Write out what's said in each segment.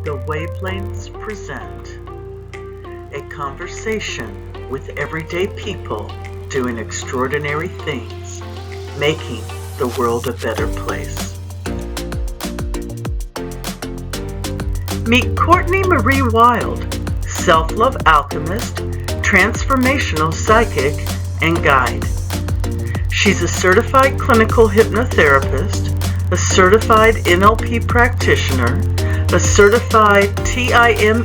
The Wavelengths present a conversation with everyday people doing extraordinary things, making the world a better place. Meet Courtney Marie Wilde, self-love alchemist, transformational psychic, and guide. She's a certified clinical hypnotherapist, a certified NLP practitioner, a certified TIME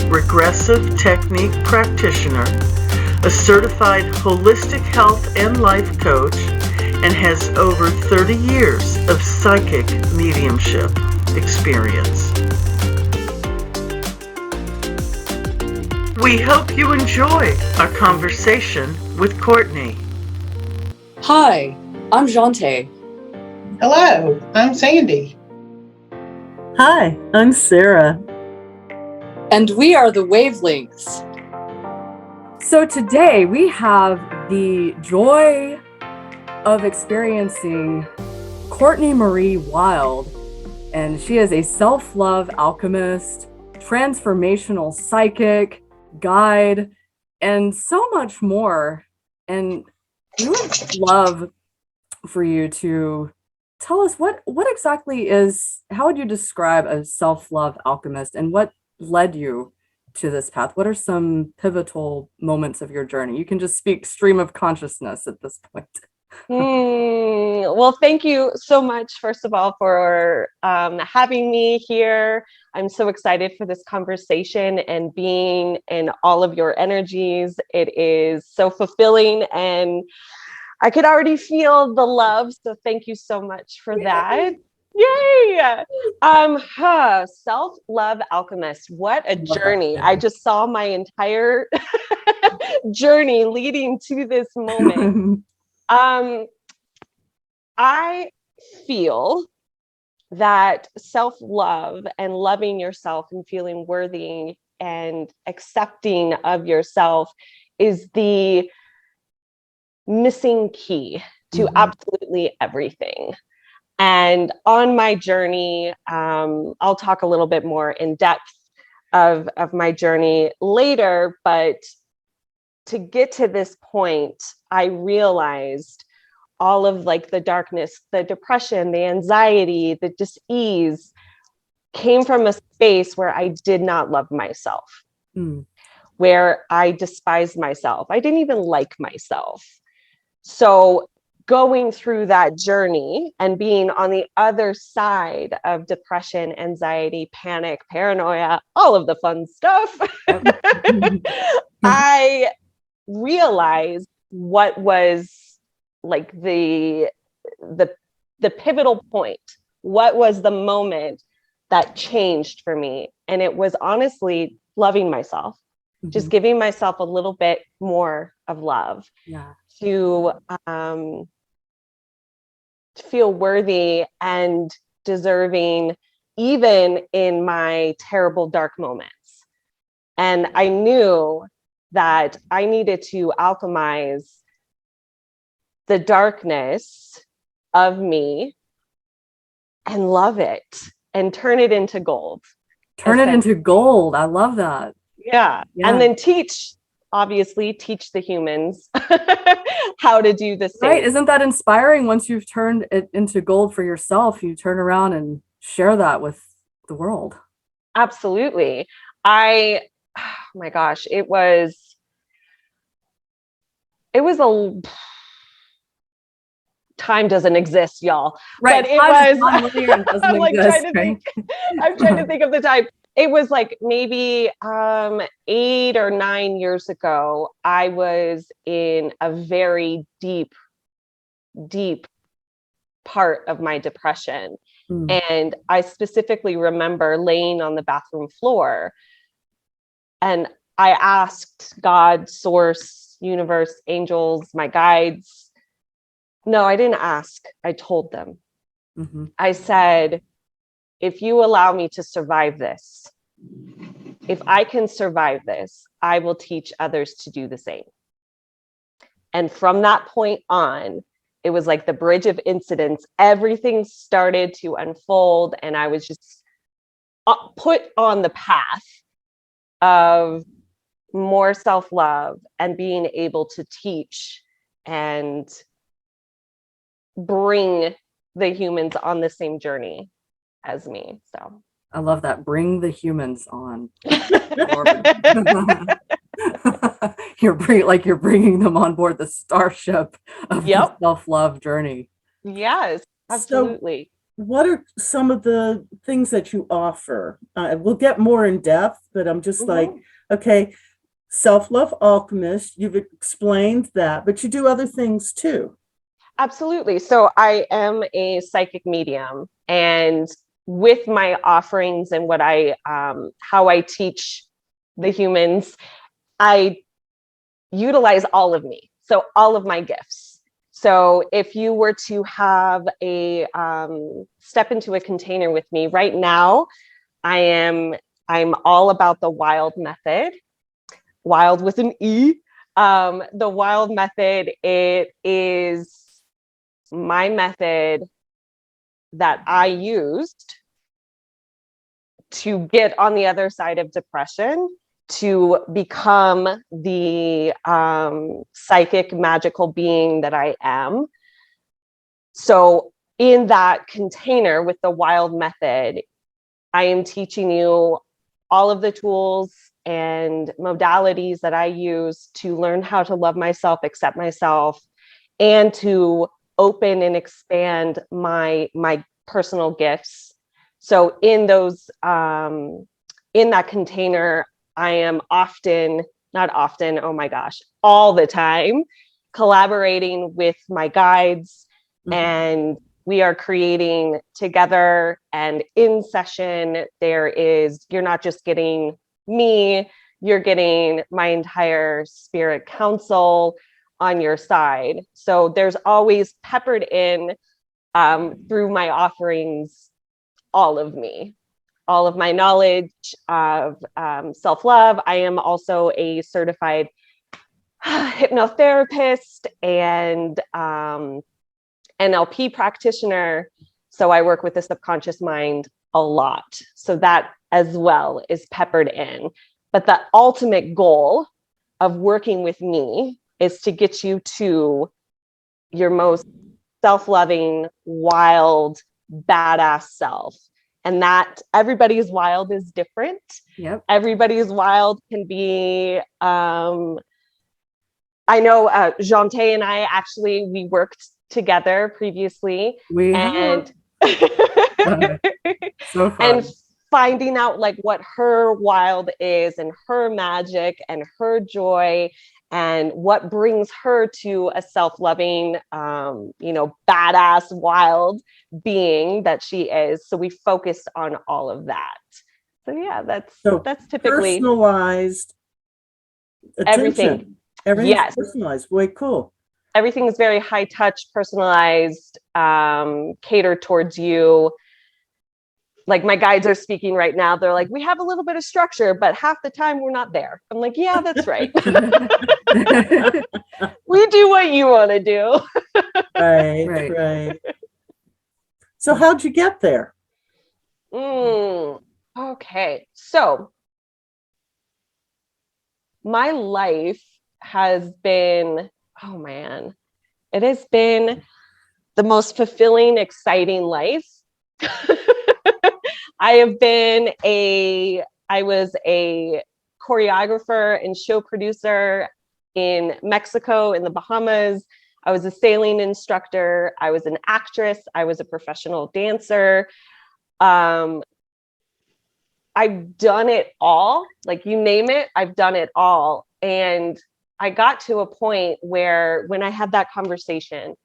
regressive technique practitioner, a certified holistic health and life coach, and has over 30 years of psychic mediumship experience. We hope you enjoy our conversation with Courtney. Hi, I'm Jante. Hello, I'm Sandy. Hi, I'm Sarah. And we are the Wavelengths. So today we have the joy of experiencing Courtney Marie Wilde, and she is a self-love alchemist, transformational psychic, guide, and so much more. And we would love for you to tell us what exactly how would you describe a self-love alchemist, and what led you to this path? What are some pivotal moments of your journey? You can just speak stream of consciousness at this point. Well, thank you so much, first of all, for having me here. I'm so excited for this conversation and being in all of your energies. It is so fulfilling, and I could already feel the love. So thank you so much for that. Yay! Self-love alchemist. What a journey. I just saw my entire journey leading to this moment. I feel that self-love and loving yourself and feeling worthy and accepting of yourself is the missing key to absolutely everything. And on my journey, I'll talk a little bit more in depth of my journey later, but to get to this point, I realized all of the darkness, the depression, the anxiety, the dis-ease came from a space where I did not love myself, where I despised myself. I didn't even like myself. So going through that journey and being on the other side of depression, anxiety, panic, paranoia, all of the fun stuff, I realized what was the pivotal point. What was the moment that changed for me? And it was honestly loving myself, just giving myself a little bit more of love. To feel worthy and deserving, even in my terrible dark moments. And I knew that I needed to alchemize the darkness of me and love it and turn it into gold. Turn it into gold. I love that. Yeah. And then teach the humans how to do the same. Right. Isn't that inspiring? Once you've turned it into gold for yourself, you turn around and share that with the world. Absolutely. Oh my gosh, it was time doesn't exist, y'all. Right. But it was I'm trying to think of the time. It was maybe 8 or 9 years ago. I was in a very deep part of my depression. And I specifically remember laying on the bathroom floor, and I asked God, source, universe, angels, my guides. No, I didn't ask. I told them. I said, if you allow me to survive this, if I can survive this, I will teach others to do the same. And from that point on, it was like the bridge of incidents. Everything started to unfold, and I was just put on the path of more self-love and being able to teach and bring the humans on the same journey as me. So I love that. Bring the humans on. You're bringing them on board the starship of the self-love journey. Yes, absolutely. So what are some of the things that you offer? We'll get more in depth, but I'm just like, okay, Self-Love Alchemist, you've explained that, but you do other things too. Absolutely. So I am a psychic medium, and with my offerings and what how I teach the humans, I utilize all of me. So all of my gifts. So if you were to have a step into a container with me right now, I'm all about the Wilde Method, Wilde with an E. The Wilde Method, it is my method that I used to get on the other side of depression, to become the psychic, magical being that I am. So in that container with the Wilde Method, I am teaching you all of the tools and modalities that I use to learn how to love myself, accept myself, and to open and expand my personal gifts. So in those, in that container, I am all the time collaborating with my guides, and we are creating together. And in session, you're not just getting me, you're getting my entire spirit council on your side. So there's always peppered in through my offerings, all of me, all of my knowledge of self-love. I am also a certified hypnotherapist and NLP practitioner. So I work with the subconscious mind a lot. So that as well is peppered in. But the ultimate goal of working with me is to get you to your most self-loving, wild, badass self. And that everybody's wild is different. Yep. Everybody's wild can be, I know Jante and I we worked together previously. And so fun. And finding out like what her wild is and her magic and her joy and what brings her to a self-loving, badass, wild being that she is. So we focused on all of that. So yeah, that's typically personalized attention. Everything's yes. Personalized. Way cool. Everything is very high touch, personalized, catered towards you. Like my guides are speaking right now. They're like, we have a little bit of structure, but half the time we're not there. I'm like, yeah, that's right. We do what you want to do. Right. So how'd you get there? Okay. So my life has been, it has been the most fulfilling, exciting life. I was a choreographer and show producer in Mexico, in the Bahamas. I was a sailing instructor. I was an actress. I was a professional dancer. I've done it all. Like you name it, I've done it all. And I got to a point where when I had that conversation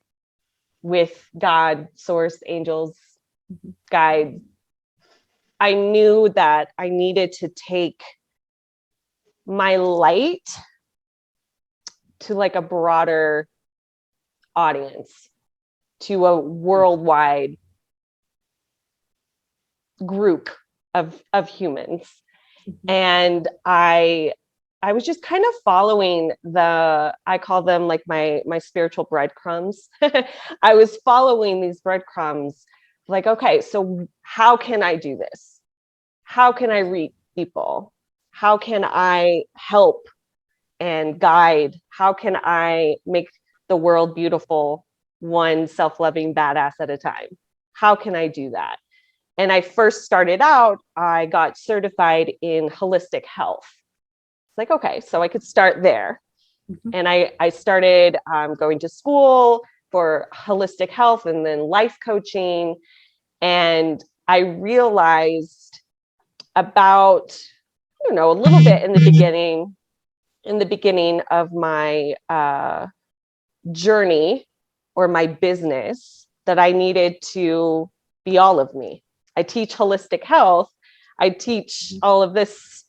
with God, source, angels, guides, I knew that I needed to take my light to like a broader audience, to a worldwide group of humans. And I was just kind of following I call them like my spiritual breadcrumbs. I was following these breadcrumbs like, okay, so how can I do this? how can I reach people? How can I help and guide? How can I make the world beautiful, one self-loving badass at a time? How can I do that? And I first started out, I got certified in holistic health. It's like, okay, so I could start there. Mhm. And I started going to school for holistic health and then life coaching. And I realized about, I don't know, a little bit in the beginning of my journey or my business, that I needed to be all of me. I teach holistic health. I teach all of this,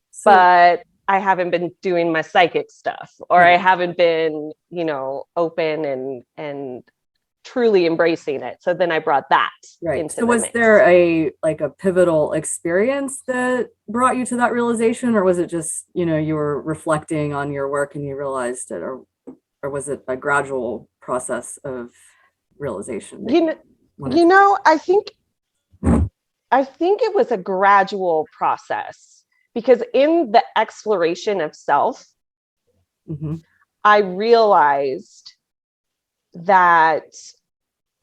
So, but I haven't been doing my psychic stuff, or I Right. haven't been, open and truly embracing it. So then I brought that right. into So the was mix. there a pivotal experience that brought you to that realization, or was it just, you were reflecting on your work and you realized it, or was it a gradual process of realization? I think it was a gradual process, because in the exploration of self, Mhm. I realized that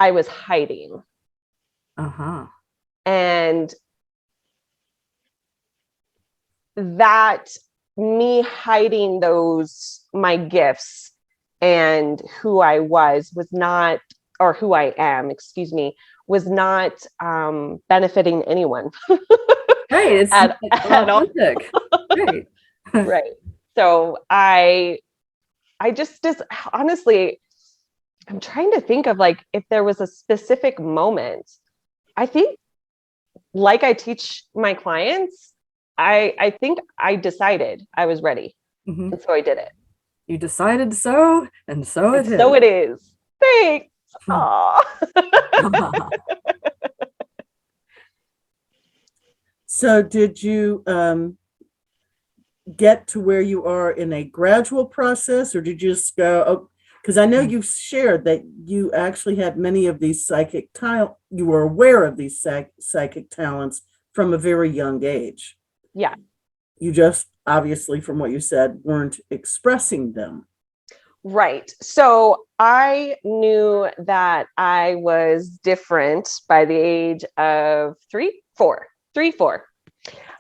I was hiding, Uh-huh. and that me hiding my gifts and who I was not, or who I am, excuse me, was not benefiting anyone. Right. It's at all. authentic. Right. Right. So I just honestly, I'm trying to think of like if there was a specific moment. I think, like I teach my clients, I think I decided I was ready. Mhm. And so I did it. You decided so, and so it And so is. it is. Thanks. Aw. So did you get to where you are in a gradual process, or did you just go, oh, because I know you shared that you actually had many of these you were aware of these psychic talents from a very young age. Yeah. You just, obviously, from what you said, weren't expressing them. Right. So I knew that I was different by the age of 4.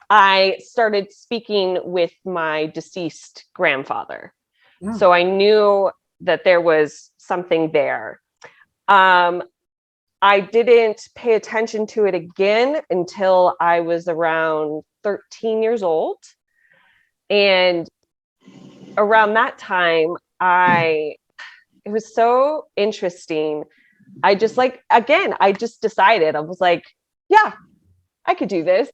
I started speaking with my deceased grandfather. Yeah. So I knew that there was something there. I didn't pay attention to it again until I was around 13 years old. And around that time, it was so interesting. I just decided, I was like, yeah, I could do this.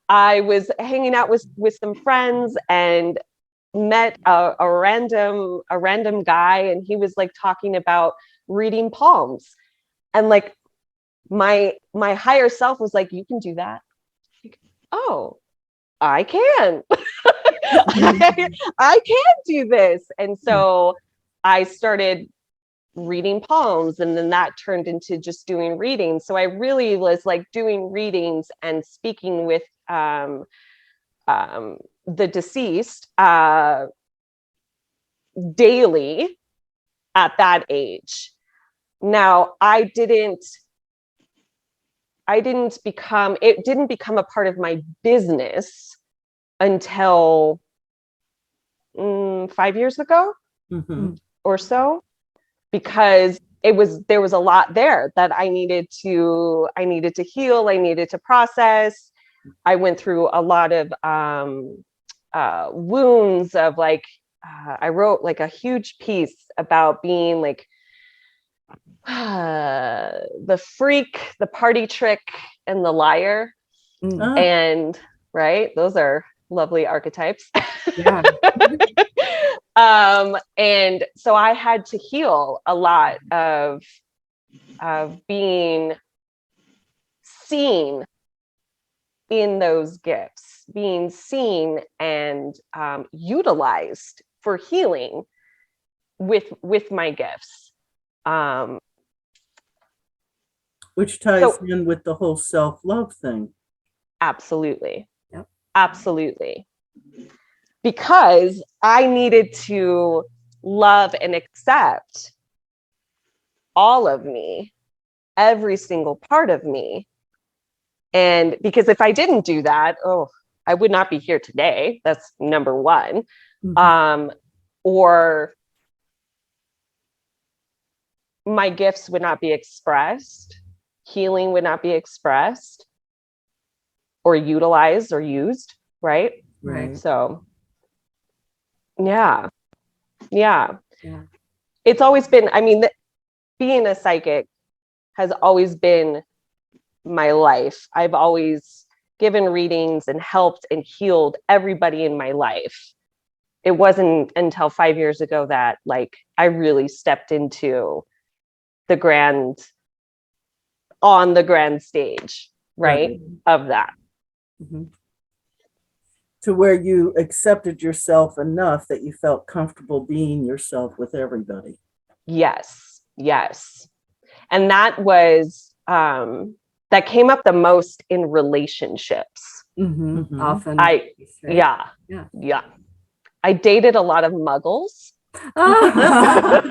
I was hanging out with some friends and met a random guy, and he was like talking about reading palms, and like my higher self was like, you can do that. Like, oh, I can. I can do this. And so I started reading palms, and then that turned into just doing readings. So I really was like doing readings and speaking with the deceased daily at that age. Now it didn't become a part of my business until 5 years ago. Mhm. Or so, because there was a lot there that I needed to heal, I needed to process. I went through a lot of wounds of like, I wrote like a huge piece about being like the freak, the party trick, and the liar. Ah, And right, those are lovely archetypes. Yeah. And so I had to heal a lot of being seen in those gifts, being seen and utilized for healing with my gifts. which ties So in with the whole self-love thing. Absolutely. Yep. Absolutely. Because I needed to love and accept all of me, every single part of me. And because if I didn't do that, I would not be here today. That's number one. Or my gifts would not be expressed, healing would not be expressed or utilized or used, right? Right. So, yeah. Yeah. It's always been, I mean, being a psychic has always been my life. I've always given readings and helped and healed everybody in my life. It wasn't until 5 years ago that like I really stepped into on the grand stage, right? Of that. Mm-hmm. To where you accepted yourself enough that you felt comfortable being yourself with everybody. Yes. And that was, that came up the most in relationships. Often. Yeah. I dated a lot of muggles. Ah.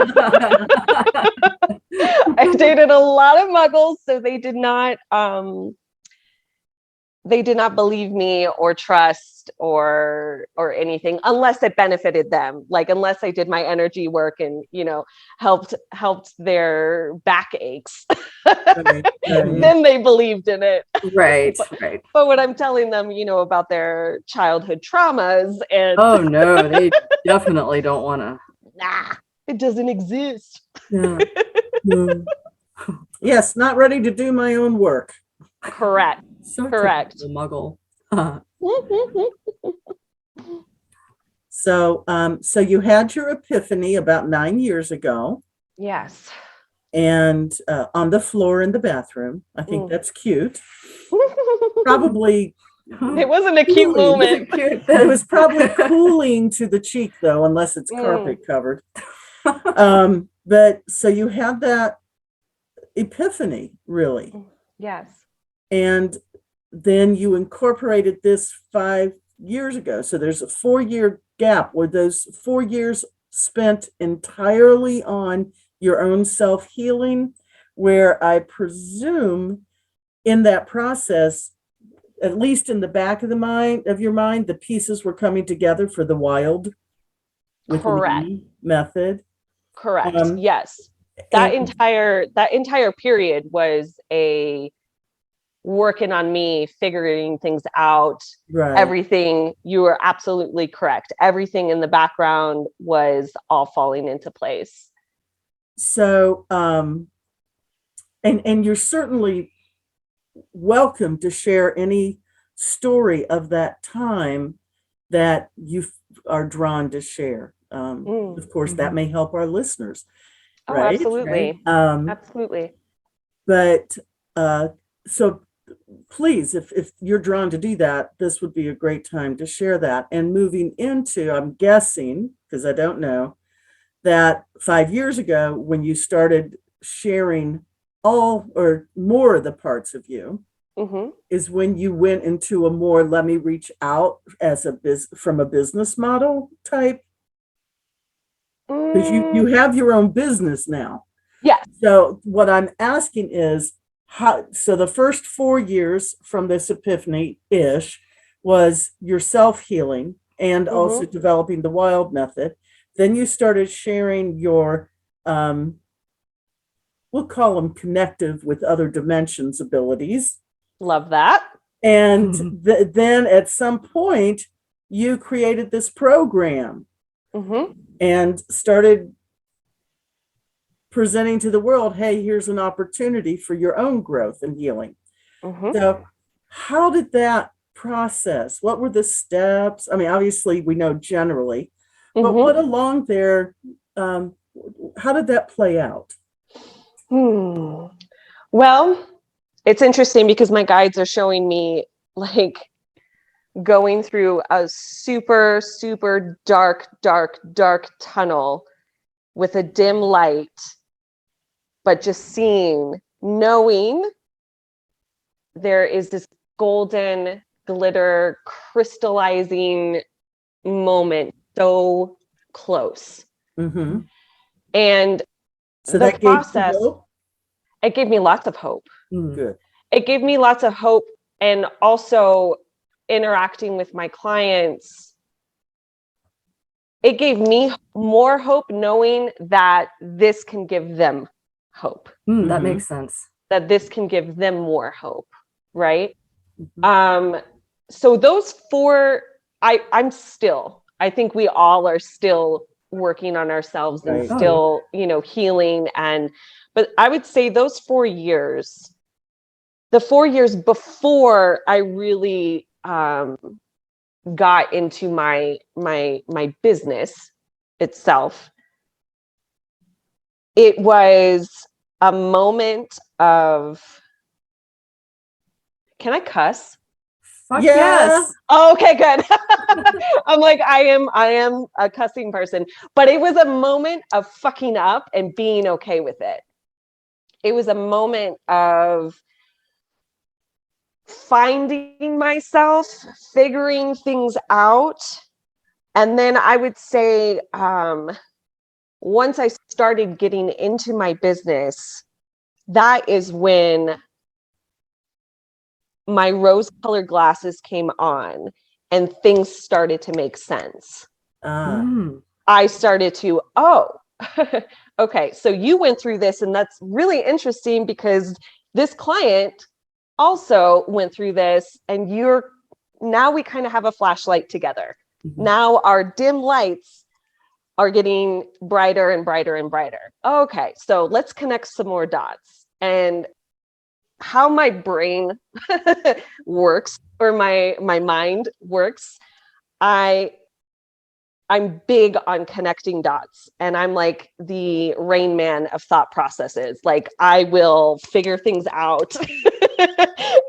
I dated a lot of muggles, so they did not believe me or trust or anything unless it benefited them. Like unless I did my energy work and, helped their backaches. Right. Then they believed in it. Right. But when I'm telling them, about their childhood traumas and oh no, they definitely don't want to. Nah, it doesn't exist. Yeah. Yes, not ready to do my own work. Correct. So Correct. The muggle. So you had your epiphany about 9 years ago. Yes. And on the floor in the bathroom. I think that's cute. Probably. It wasn't a cute moment. It was probably cooling to the cheek, though, unless it's carpet covered. But so you had that epiphany, really. Yes. And then you incorporated this 5 years ago. So there's a 4-year gap where those 4 years spent entirely on your own self-healing, where I presume in that process, at least in the back of your mind, the pieces were coming together for the Wilde Method. Correct. Yes. That entire period was a working on me, figuring things out. Right. Everything, you were absolutely correct. Everything in the background was all falling into place. So, and you're certainly welcome to share any story of that time that you are drawn to share. Of course, that may help our listeners. Oh, right? absolutely. Right? Absolutely. But so please, if you're drawn to do that, this would be a great time to share that. And moving into, I'm guessing, because I don't know, that 5 years ago, when you started sharing all or more of the parts of you, is when you went into a more, let me reach out as from a business model type. Because you have your own business now. Yeah. So what I'm asking is, so the first 4 years from this epiphany-ish was your self-healing and also developing the Wilde Method. Then you started sharing your, we'll call them connective with other dimensions abilities. Love that. And then at some point, you created this program and started presenting to the world, hey, here's an opportunity for your own growth and healing. So how did that process? What were the steps? I mean, obviously we know generally, but what along there, how did that play out? Well, it's interesting because my guides are showing me like going through a super, super dark tunnel with a dim light, but just knowing there is this golden glitter crystallizing moment, so close. Mm-hmm. And So the that gave you process, hope? it gave me lots of hope. Good. It gave me lots of hope, and also interacting with my clients, it gave me more hope knowing that this can give them hope. That Mhm. makes sense. That this can give them more hope, right? Mhm. So those four, I think we all are still working on ourselves and Right. still, healing. But I would say those 4 years, the 4 years before I really got into my business itself, it was a moment of, can I cuss? Fuck Yeah. yes. Oh, okay, good. I'm like, I am a cussing person, but it was a moment of fucking up and being okay with it. It was a moment of finding myself, figuring things out. And then I would say, once I started getting into my business, that is when my rose-colored glasses came on and things started to make sense. I started to, okay, so you went through this, and that's really interesting because this client also went through this, and now we kind of have a flashlight together. Mhm. Now our dim lights are getting brighter and brighter and brighter. Okay, so let's connect some more dots. And how my brain works, or my mind works, I'm big on connecting dots, and I'm like the Rain Man of thought processes. Like, I will figure things out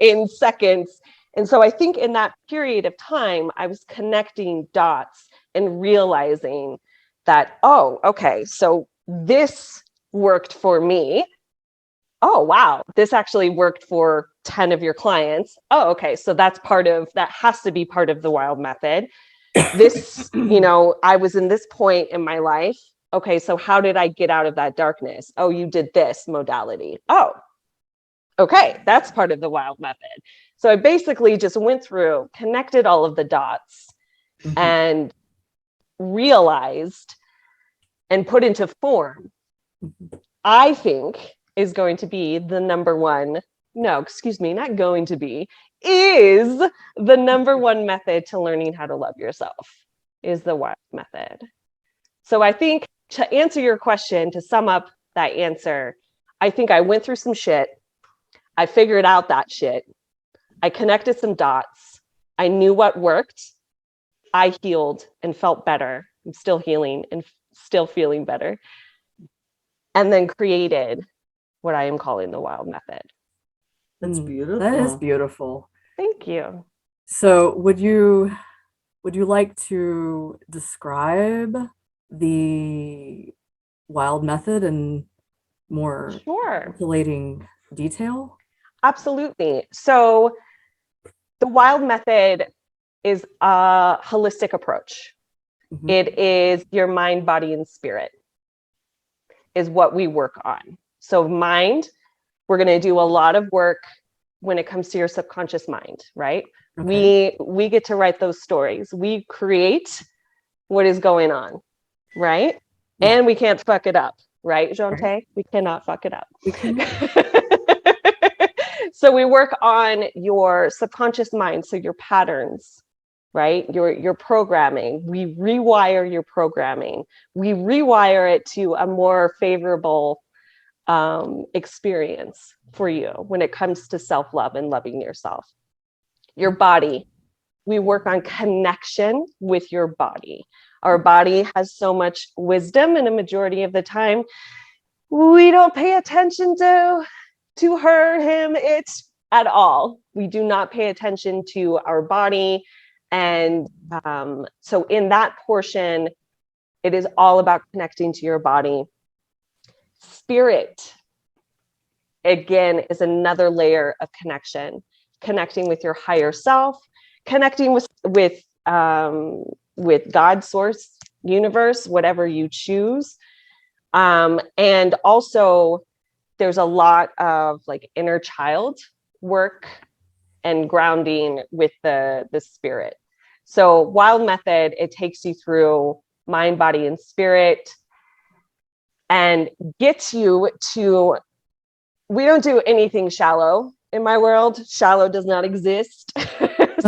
in seconds. And so I think in that period of time, I was connecting dots and realizing that, oh, okay, so this worked for me. Oh, wow, this actually worked for 10 of your clients. Oh, okay, so that has to be part of the Wilde Method. This, I was in this point in my life. Okay, so how did I get out of that darkness? Oh, you did this modality. Oh, okay, that's part of the Wilde Method. So I basically just went through, connected all of the dots, Mhm. and realized and put into form, I think is going to be the number one, no, excuse me, not going to be, is the number one method to learning how to love yourself, is the Wilde Method. So I think, to answer your question, to sum up that answer, I think I went through some shit. I figured out that shit. I connected some dots. I knew what worked. I healed and felt better. I'm still healing and still feeling better. And then created what I am calling the Wilde Method. That's beautiful. That is beautiful. Thank you. So would you like to describe the Wilde Method in more Sure. articulating detail? Absolutely. So the Wilde Method is a holistic approach. Mhm. It is your mind, body, and spirit is what we work on. So mind, we're going to do a lot of work when it comes to your subconscious mind, right? Okay. We get to write those stories. We create what is going on, right? Yeah. And we can't fuck it up, right, Jonte? We cannot fuck it up. We can. So we work on your subconscious mind, so your patterns, right? Your programming. We rewire your programming. We rewire it to a more favorable experience for you when it comes to self-love and loving yourself. Your body. We work on connection with your body. Our body has so much wisdom, and a majority of the time, we don't pay attention to her, him, it at all. We do not pay attention to our body. And so in that portion, it is all about connecting to your body. Spirit, again, is another layer of connection. connecting with your higher self, connecting with God, source, universe, whatever you choose. And also there's a lot of like inner child work and grounding with the spirit. So Wilde Method, it takes you through mind, body, and spirit, and gets you to, we don't do anything shallow in my world. Shallow does not exist.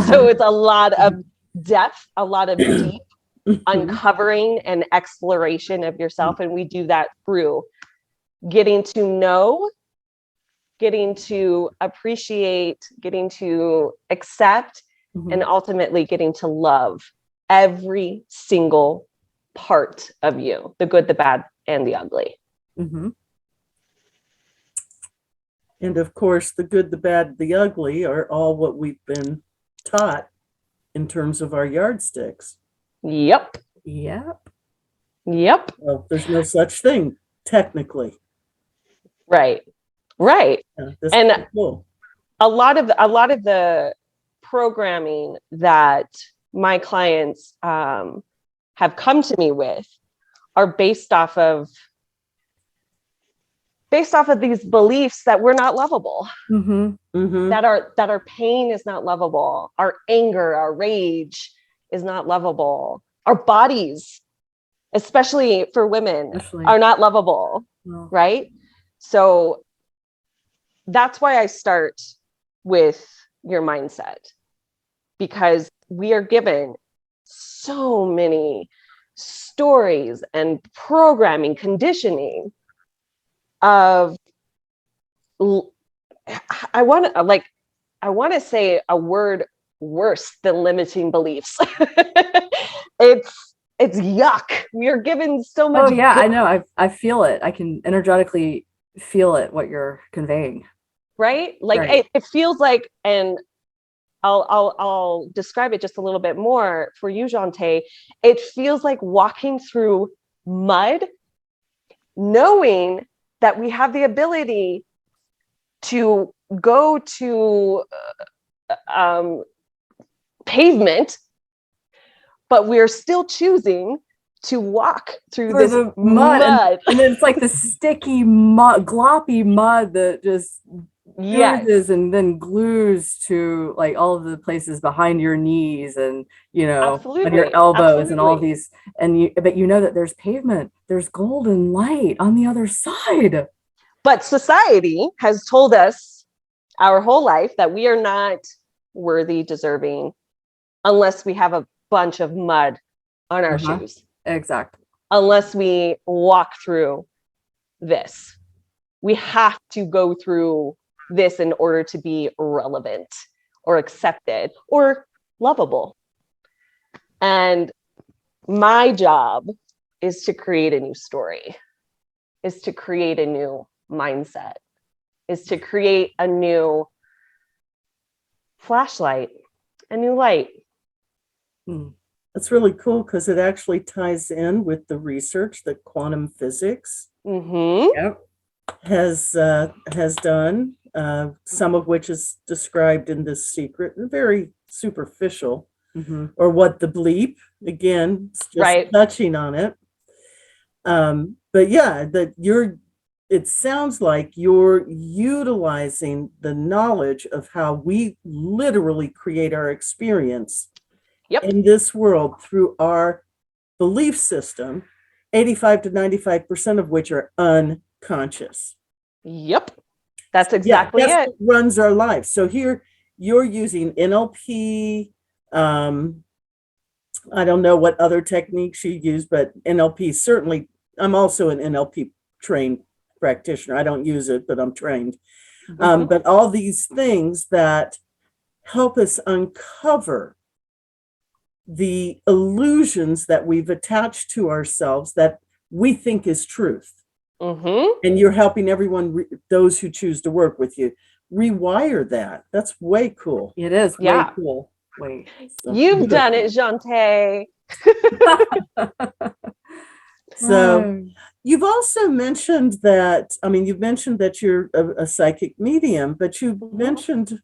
So it's a lot of depth, a lot of deep uncovering and exploration of yourself. And we do that through getting to know, getting to appreciate, getting to accept, and ultimately getting to love every single part of you, the good, the bad, and the ugly. Mm-hmm. And of course, the good, the bad, the ugly are all what we've been taught in terms of our yardsticks. Yep. Well, there's no such thing, technically. Right. Yeah, And cool. a lot of the programming that my clients have come to me with are based off of these beliefs that we're not lovable, that our pain is not lovable, our anger, our rage is not lovable, our bodies, especially for women, are not lovable. No. Right? So that's why I start with your mindset, because we are given so many stories and programming, conditioning of, I want to say a word worse than limiting beliefs. It's yuck. We are given so much. Oh yeah, I know. I feel it. I can energetically feel it, what you're conveying. Right? Like Right. It feels like, and I'll describe it just a little bit more for you, Jante. It feels like walking through mud, knowing that we have the ability to go to pavement, but we're still choosing to walk through this the mud. And then it's like the sticky mud, gloppy mud that just oozes and then glues to like all of the places behind your knees and on your elbows and all these, but you know that there's pavement, there's golden light on the other side. But society has told us our whole life that we are not worthy, deserving, unless we have a bunch of mud on our shoes. Exactly. Unless we walk through this. We have to go through this in order to be relevant or accepted or lovable. And my job is to create a new story, is to create a new mindset, is to create a new flashlight, a new light. That's really cool because it actually ties in with the research that quantum physics has done, some of which is described in this secret, very superficial, or what the bleep, again, just touching on it. But yeah, it sounds like you're utilizing the knowledge of how we literally create our experience in this world through our belief system, 85 to 95% of which are unconscious. Yep. That's exactly it. What runs our lives. So here you're using NLP. I don't know what other techniques you use, but NLP certainly, I'm also an NLP trained practitioner. I don't use it, but I'm trained. But all these things that help us uncover the illusions that we've attached to ourselves that we think is truth. And you're helping everyone, those who choose to work with you, rewire that. That's way cool. It is way cool. Wait. So you've done it, Jante. So you've also mentioned that, you've mentioned that you're a psychic medium, but you mentioned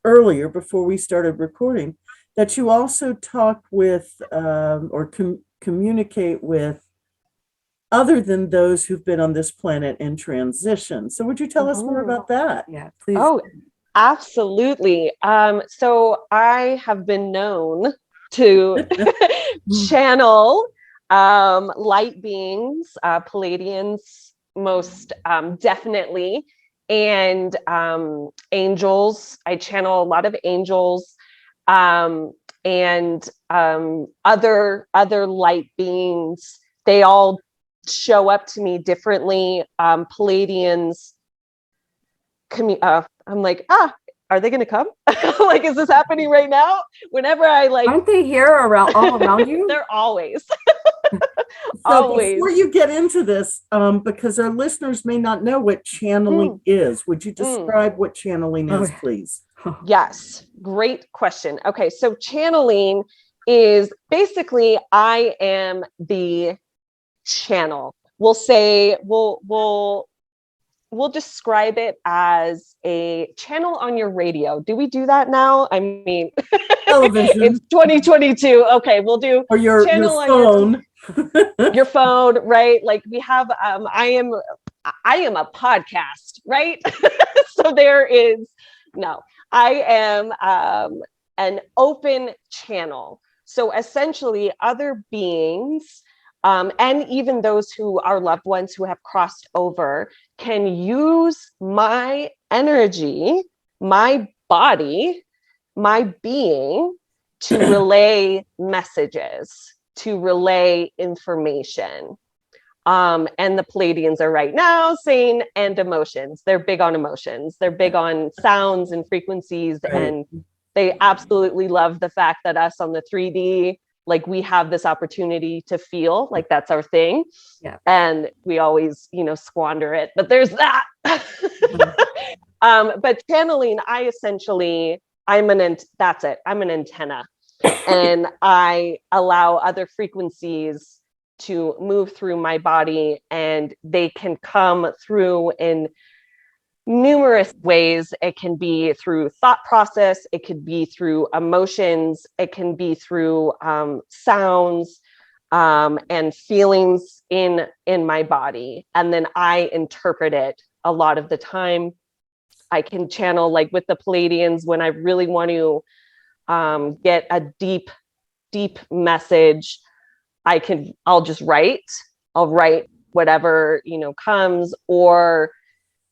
earlier before we started recording that you also talk with or communicate with other than those who've been on this planet in transition. So would you tell us more about that? Yeah, please. Oh, absolutely. So I have been known to channel light beings, Palladians, most definitely, and angels. I channel a lot of angels, and other light beings. They all show up to me differently. Palladians. I'm like, are they going to come? Like, is this happening right now? Whenever I like, aren't they here all around you? They're always. So before you get into this, because our listeners may not know what channeling is, would you describe what channeling is, please? Yes, great question. Okay, so channeling is basically I am the channel. We'll say we'll describe it as a channel on your radio. Do we do that now? I mean, television. It's 2022. Okay, we'll do or your phone. Your phone, right? Like we have I am a podcast, right? So I am an open channel. So essentially other beings and even those who are loved ones who have crossed over can use my energy, my body, my being to relay messages, to relay information. And the Palladians are right now saying, and emotions. They're big on emotions. They're big on sounds and frequencies. Right. And they absolutely love the fact that us on the 3D, like we have this opportunity to feel, like that's our thing. Yeah. And we always, squander it, but there's that. But channeling, I'm an antenna. And I allow other frequencies to move through my body, and they can come through in numerous ways. It can be through thought process, it could be through emotions, it can be through sounds and feelings in my body. And then I interpret it a lot of the time. I can channel, like with the Palladians, when I really want to get a deep message, I'll just write. I'll write whatever, comes. Or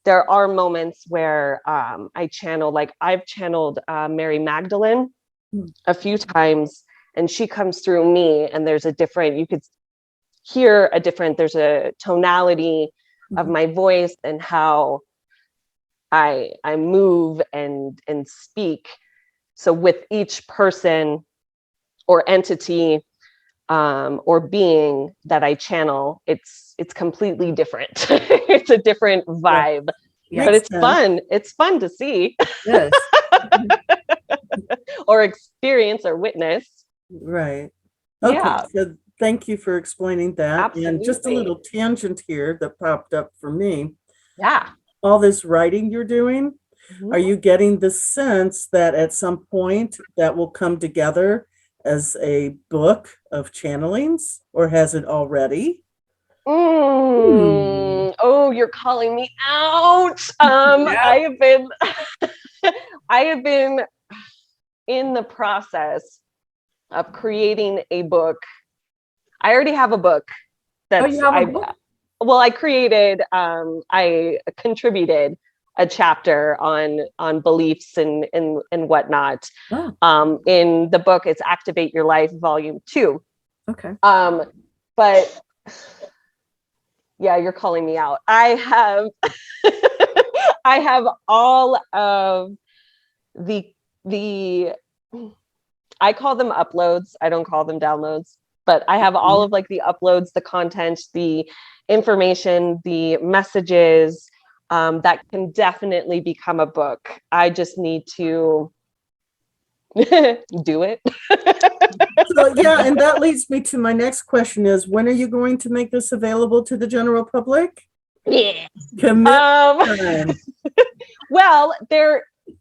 there are moments where I channel, like I've channeled Mary Magdalene a few times, and she comes through me, and there's you could hear there's a tonality of my voice and how I move and speak. So with each person or entity or being that I channel, it's completely different. It's a different vibe, but it's fun. It's fun to see. Yes. Or experience or witness. Right. Okay. Yeah. So thank you for explaining that. Absolutely. And just a little tangent here that popped up for me. Yeah. All this writing you're doing, are you getting the sense that at some point that will come together as a book of channelings, or has it already? Oh, you're calling me out. I have been in the process of creating a book. I already have a book. Well, I created, I contributed a chapter on beliefs and whatnot. Oh. In the book, it's Activate Your Life, Volume 2. Okay. But yeah, you're calling me out. I have all of the I call them uploads. I don't call them downloads, but I have all of like the uploads, the content, the information, the messages that can definitely become a book. I just need to do it. So yeah, and that leads me to my next question is, when are you going to make this available to the general public? Yeah. Commit time. Well,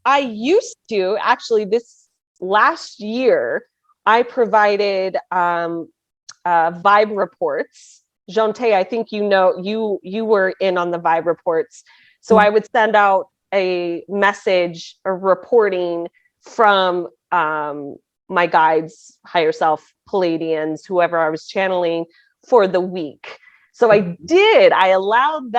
I used to actually this last year, I provided vibe reports. Jonte, I think you were in on the vibe reports. So I would send out a message or reporting from my guides, higher self, Palladians, whoever I was channeling for the week. So I allowed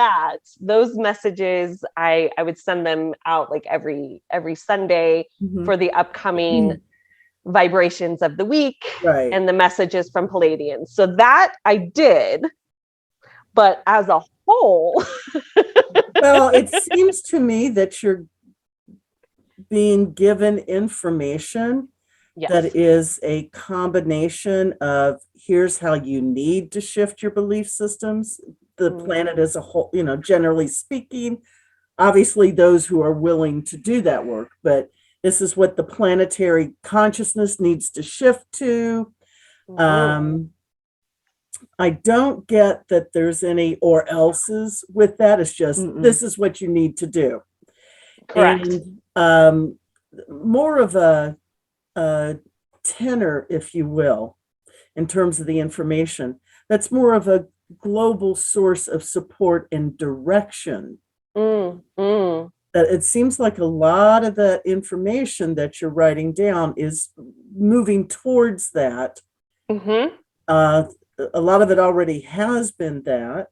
those messages, I would send them out like every Sunday for the upcoming vibrations of the week, Right. and the messages from Palladians. So that I did, but as a whole. Well, it seems to me that you're being given information that is a combination of here's how you need to shift your belief systems, the planet as a whole, generally speaking, obviously those who are willing to do that work, but this is what the planetary consciousness needs to shift to. I don't get that there's any or else's with that. It's just, this is what you need to do. Correct. And more of a tenor, if you will, in terms of the information. That's more of a global source of support and direction. That it seems like a lot of the information that you're writing down is moving towards that. A lot of it already has been that.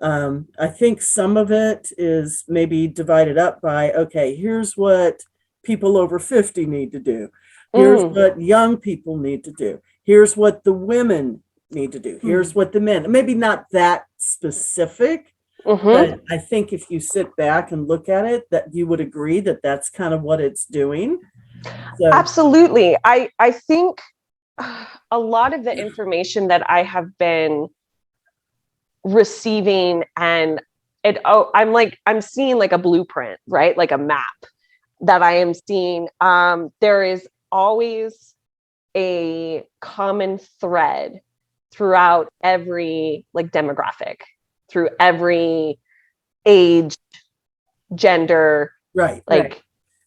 I think some of it is maybe divided up by, okay, here's what people over 50 need to do. Here's what young people need to do. Here's what the women need to do. Here's what the men, maybe not that specific, but I think if you sit back and look at it, that you would agree that that's kind of what it's doing. So. Absolutely. I think a lot of the information that I have been receiving, and I'm seeing like a blueprint, right? Like a map that I am seeing. There is always a common thread throughout every like demographic, through every age, gender, like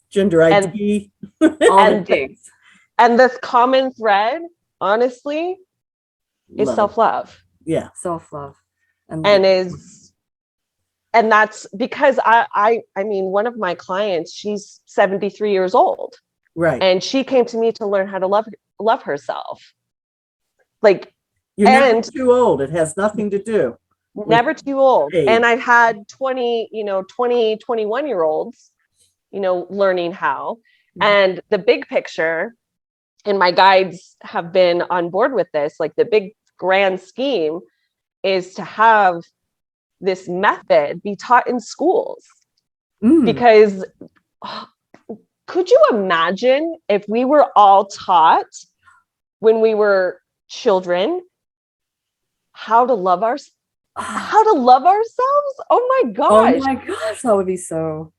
gender ID, all the things. And this common thread, honestly, is self-love. Yeah, self-love, and that's because I mean, one of my clients, she's 73 years old, right? And she came to me to learn how to love herself. Like, you're never too old. It has nothing to do. Never too old. Age. And I've had 21-year-olds, learning how. And the big picture, and my guides have been on board with this, like the big grand scheme is to have this method be taught in schools. Because could you imagine if we were all taught when we were children how to love ourselves? Oh my gosh. That would be so.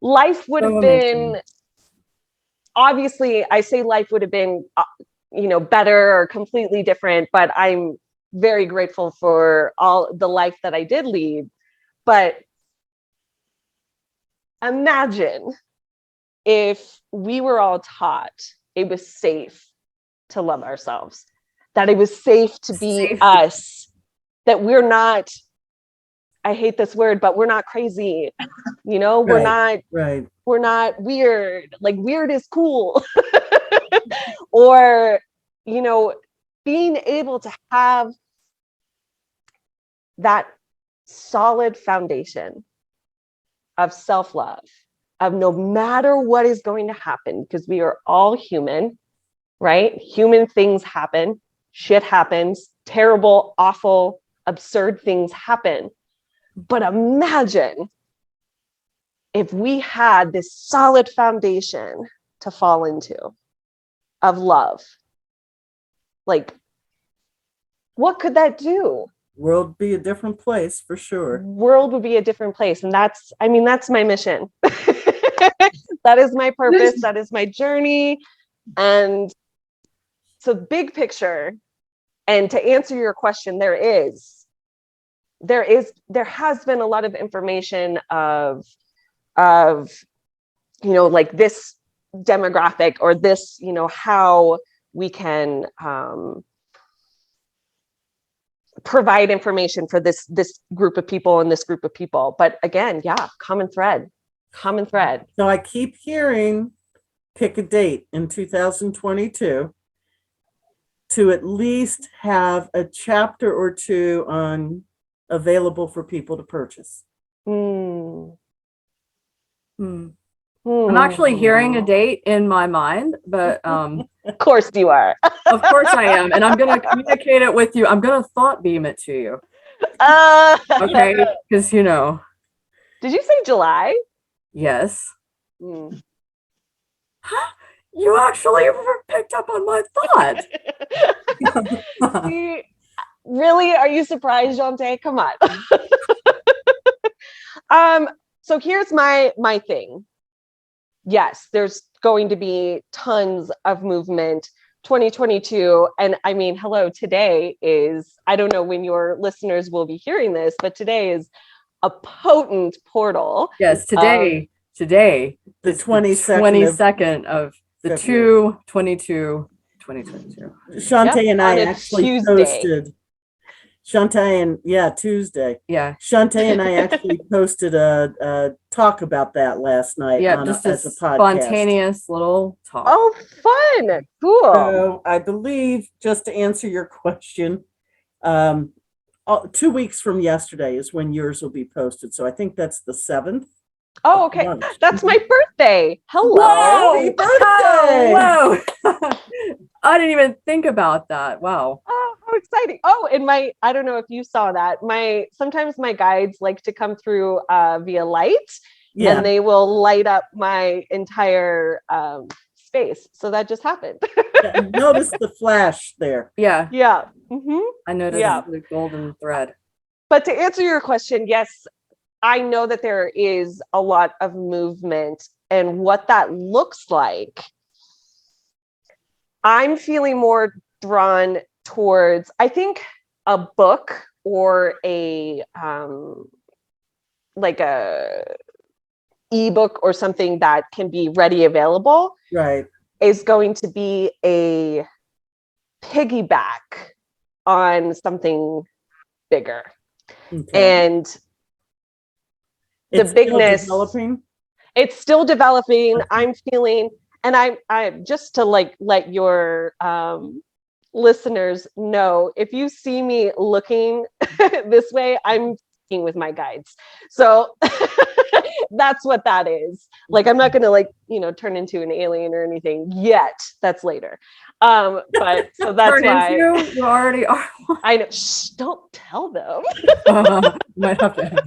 Life would have been, obviously, I say life would have been, better or completely different, but I'm very grateful for all the life that I did lead. But imagine if we were all taught it was safe to love ourselves, that it was safe to be us, that we're not, I hate this word, but we're not crazy. We're not weird. Like, weird is cool. Or, being able to have that solid foundation of self-love, of no matter what is going to happen, because we are all human, right? Human things happen, shit happens, terrible, awful, absurd things happen. But imagine if we had this solid foundation to fall into of love. Like, what could that do? World would be a different place for sure. World would be a different place. And that's my mission. That is my purpose. That is my journey. And so, big picture, and to answer your question, there has been a lot of information of like this demographic or this, how we can provide information for this group of people and this group of people. But again, common thread. So I keep hearing, pick a date in 2022 to at least have a chapter or two on available for people to purchase. I'm actually hearing a date in my mind, but Of course you are. of course I am. And I'm going to communicate it with you. I'm going to thought beam it to you. Okay. Because, Did you say July? yes. Mm. You actually picked up on my thought. Really? Are you surprised, Jante? Come on. So here's my thing. Yes, there's going to be tons of movement 2022. And I mean, hello, today is, I don't know when your listeners will be hearing this, but today is a potent portal. Yes, today, The is 22nd of the February. 2/22/2022. Shantae and on I a actually Tuesday. posted. Tuesday. Yeah. Shantae and I actually posted a talk about that last night. Yeah, on just as a a podcast. spontaneous little talk. Oh, fun. Cool. So I believe, just to answer your question, 2 weeks from yesterday is when yours will be posted. So I think that's the 7th. Oh, okay. Lunch. That's my birthday. Hello. Whoa! Happy birthday! Whoa! I didn't even think about that. Wow. Oh, how exciting. Oh, and I don't know if you saw that. Sometimes my guides like to come through via light, Yeah. and they will light up my entire space. So that just happened. Notice the flash there. Yeah, Yeah. Mm-hmm. I noticed Yeah. the golden thread. But to answer your question, yes, I know that there is a lot of movement, and what that looks like, I'm feeling more drawn towards, I think, a book or a like a ebook or something that can be ready available Right. is going to be a piggyback on something bigger. Okay. And It's the bigness, still developing. it's still developing. I'm feeling, and I just to like let your listeners know, if you see me looking this way, I'm speaking with my guides. So that's what that is. Like, I'm not going to turn into an alien or anything yet. That's later. But so that's Turn why into, you already are. I know. Shh, don't tell them. Might have to.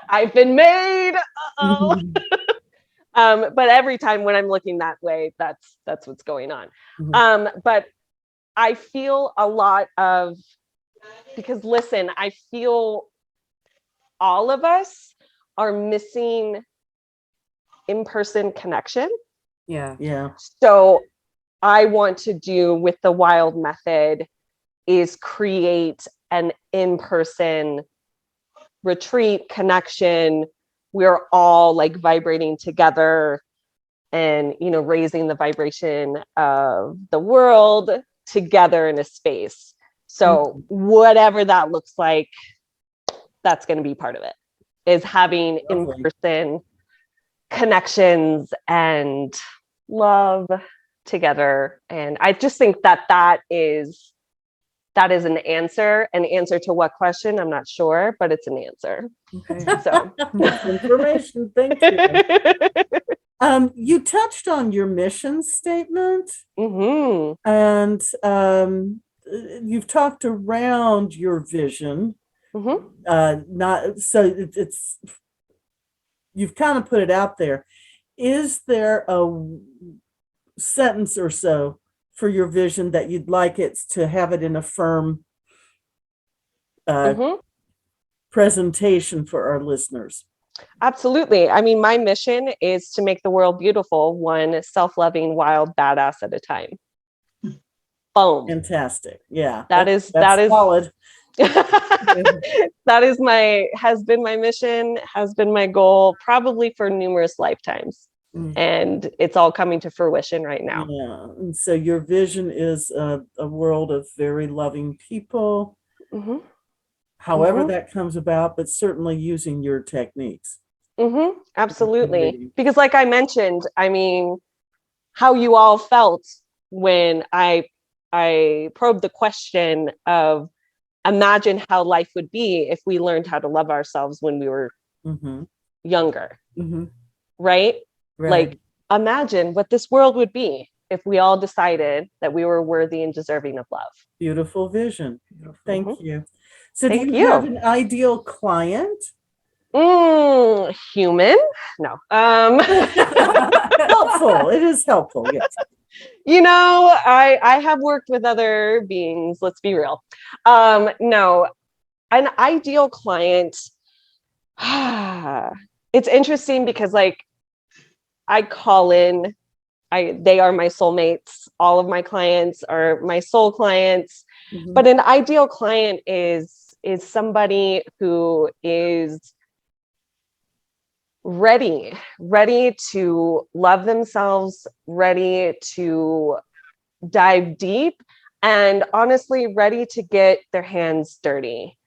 I've been made. Uh-oh. But every time when I'm looking that way, that's what's going on. But I feel a lot of, because listen, I feel all of us are missing in-person connection. Yeah. Yeah. So I want to do with the Wilde Method is create an in-person retreat connection. We're all like vibrating together and, raising the vibration of the world together in a space. So whatever that looks like, that's going to be part of it, is having in-person connections and love together. And I just think that is an answer to what question, I'm not sure, but it's an answer. Okay. So Information. Thank you. You touched on your mission statement, and you've talked around your vision. Not so it's you've kind of put it out there. Is there a sentence or so for your vision that you'd like it to have it in a firm presentation for our listeners? Absolutely. I mean, my mission is to make the world beautiful, one self-loving, wild badass at a time. Boom. Fantastic. Yeah. That is solid. That is has been my mission, has been my goal, probably for numerous lifetimes. and it's all coming to fruition right now. Yeah. And so your vision is a world of very loving people, however that comes about, but certainly using your techniques. Absolutely. Because like I mentioned, I mean, how you all felt when I probed the question of imagine how life would be if we learned how to love ourselves when we were younger, right? Like, imagine what this world would be if we all decided that we were worthy and deserving of love. Beautiful vision. Thank you. So Thank do you. have an ideal client? Human? No. Helpful. It is helpful. Yes. You know, I have worked with other beings. Let's be real. No, an ideal client. It's interesting because like I call in, they are my soulmates. All of my clients are my soul clients. But an ideal client is somebody who is ready to love themselves, ready to dive deep, and honestly ready to get their hands dirty.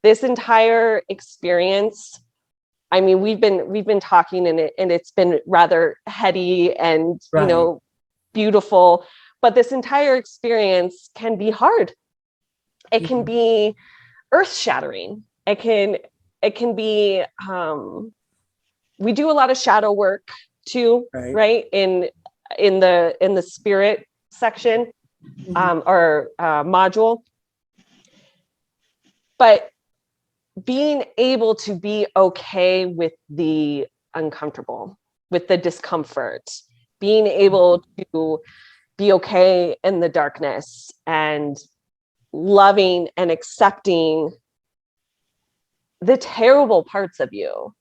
This entire experience, I mean, we've been talking in it, and it's been rather heady and you know, beautiful, but this entire experience can be hard. It can be earth-shattering. It can be we do a lot of shadow work too, right? In the spirit section or module. But being able to be okay with the uncomfortable, with the discomfort, being able to be okay in the darkness and loving and accepting the terrible parts of you.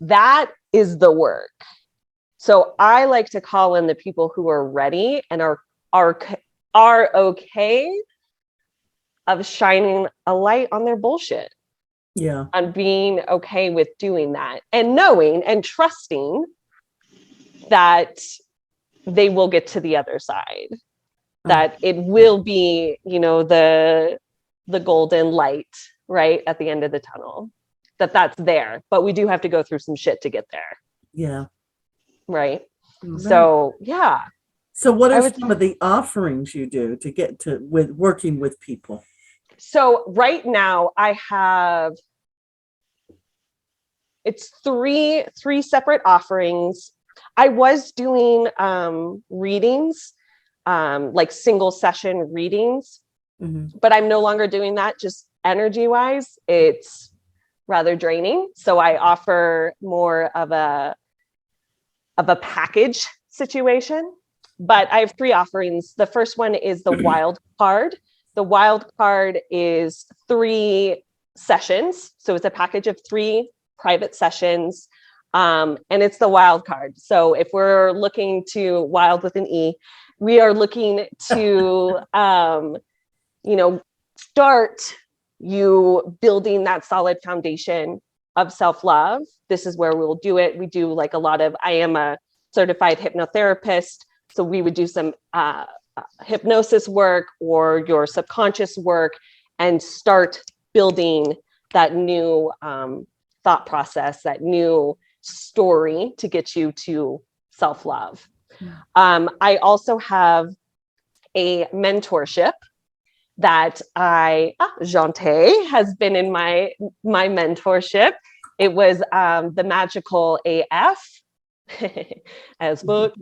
That is the work. So I like to call in the people who are ready and are okay of shining a light on their bullshit. Yeah. On being okay with doing that and knowing and trusting that they will get to the other side, that it will be, you know, the golden light right at the end of the tunnel, that's there, but we do have to go through some shit to get there. Yeah. Right. So yeah. So what are some of the offerings you do to get to with working with people? So right now I have, it's three separate offerings. I was doing readings, like single session readings, but I'm no longer doing that. Just energy wise, it's rather draining. So I offer more of a package situation, but I have 3 offerings. The first one is the Wilde card. The Wilde card is 3 sessions. So it's a package of 3 private sessions. And it's the Wilde card. So if we're looking to Wilde with an E, we are looking to, you know, start you building that solid foundation of self-love. This is where we'll do it. We do like a lot of, I am a certified hypnotherapist. So we would do some hypnosis work or your subconscious work and start building that new thought process, that new story to get you to self-love. I also have a mentorship that Jante has been in my mentorship. It was the Magical AF as book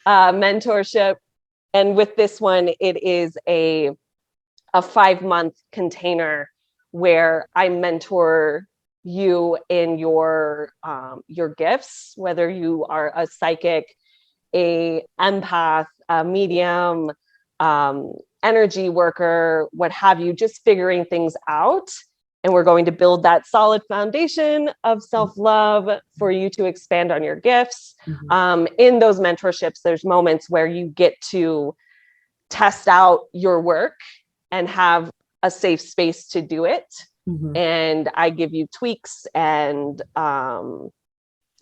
mentorship. And with this one, it is a 5-month container where I mentor you in your gifts, whether you are a psychic, a empath, a medium, energy worker, what have you, just figuring things out. And we're going to build that solid foundation of self-love for you to expand on your gifts. In those mentorships, there's moments where you get to test out your work and have a safe space to do it. And I give you tweaks and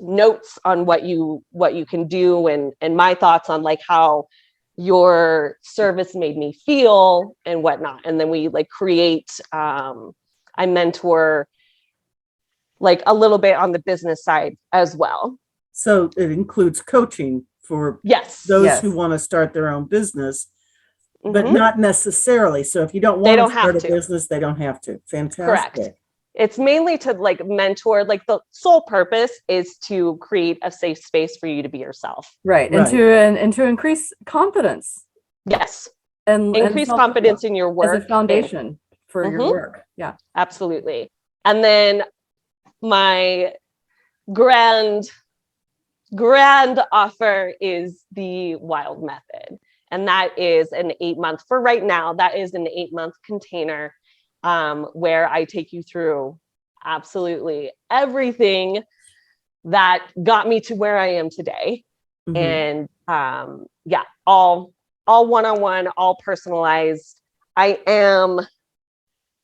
notes on what you can do, and my thoughts on like how your service made me feel and whatnot. And then we like create, I mentor like a little bit on the business side as well. So it includes coaching for Yes. those who want to start their own business, but Mhm. not necessarily. So if you don't They want don't to start have a to. business, they don't have to. Fantastic. Correct. It's mainly to like mentor, like the sole purpose is to create a safe space for you to be yourself. Right. Right. And to increase confidence Yes. and Increase self- confidence in your as work. a foundation for your Mhm. work. Yeah. Absolutely. And then my grand offer is the Wilde Method. And that is an 8-month, for right now, that is an 8-month container where I take you through absolutely everything that got me to where I am today. Mhm. And all one-on-one, all personalized. I am,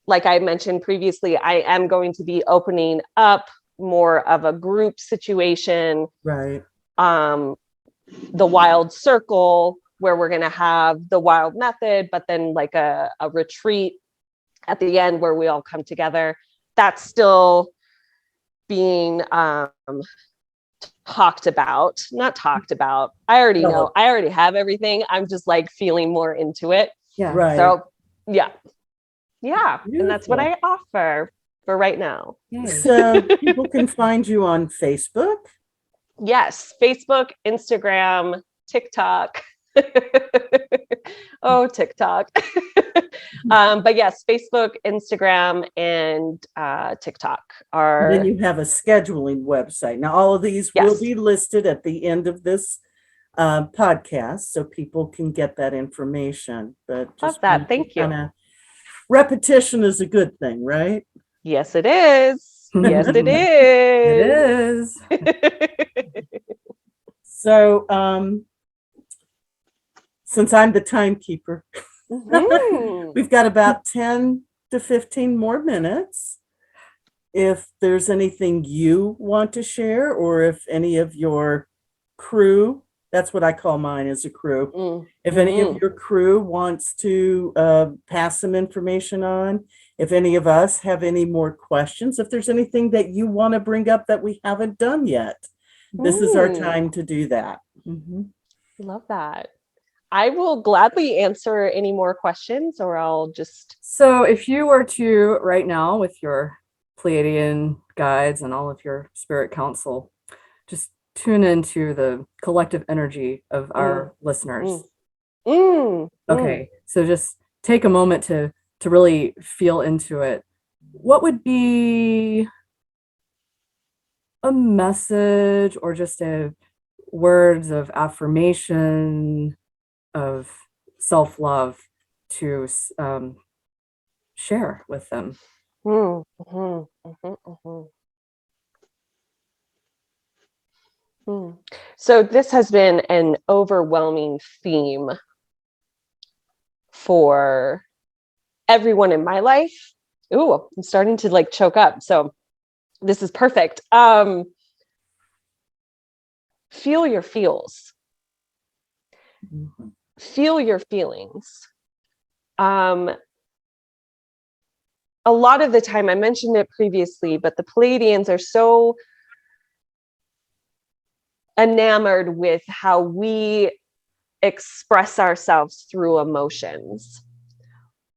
like I mentioned previously, I am going to be opening up more of a group situation. Right. The Wilde Circle, where we're going to have the Wilde Method, but then like a retreat at the end where we all come together. That's still being not talked about. I already know. I already have everything. I'm just like feeling more into it. Yeah. Right. So yeah. And that's what Beautiful. I offer for right now. Yay. So people can find you on Facebook. Yes, Facebook, Instagram, TikTok. Oh, TikTok. But yes, Facebook, Instagram, and TikTok And then are. you have a scheduling website. Now, all of these will Yes. be listed at the end of this podcast, so people can get that information. But just Love that. Thank you. kinda- repetition is a good thing, right? Yes, it is. Yes, it It is. is. So, since I'm the timekeeper, Mhm. we've got about 10 to 15 more minutes. If there's anything you want to share, or if any of your crew, that's what I call mine, is a crew. Mm. If any of your crew wants to pass some information on, if any of us have any more questions, if there's anything that you want to bring up that we haven't done yet, this is our time to do that. Mhm. Love that. I will gladly answer any more questions, or I'll just. So if you were to right now with your Pleiadian guides and all of your spirit council, just tune into the collective energy of our listeners. Okay, so just take a moment to really feel into it. What would be a message or just a words of affirmation, of self-love to share with them? So this has been an overwhelming theme for everyone in my life. Ooh, I'm starting to like choke up. So this is perfect. Feel your feels. Feel your feelings. A lot of the time, I mentioned it previously, but the Pleiadians are so enamored with how we express ourselves through emotions.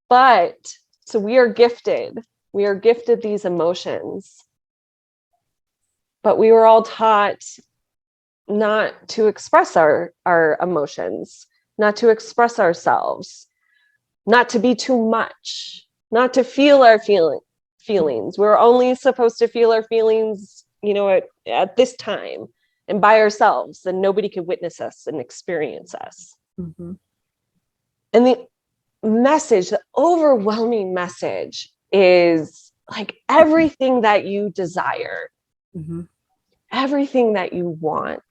But so we are gifted these emotions, but we were all taught not to express our emotions, not to express ourselves, not to be too much, not to feel our feelings. We're only supposed to feel our feelings, at this time and by ourselves, and nobody could witness us and experience us. Mhm. And the overwhelming message is like everything that you desire, Mhm. everything that you want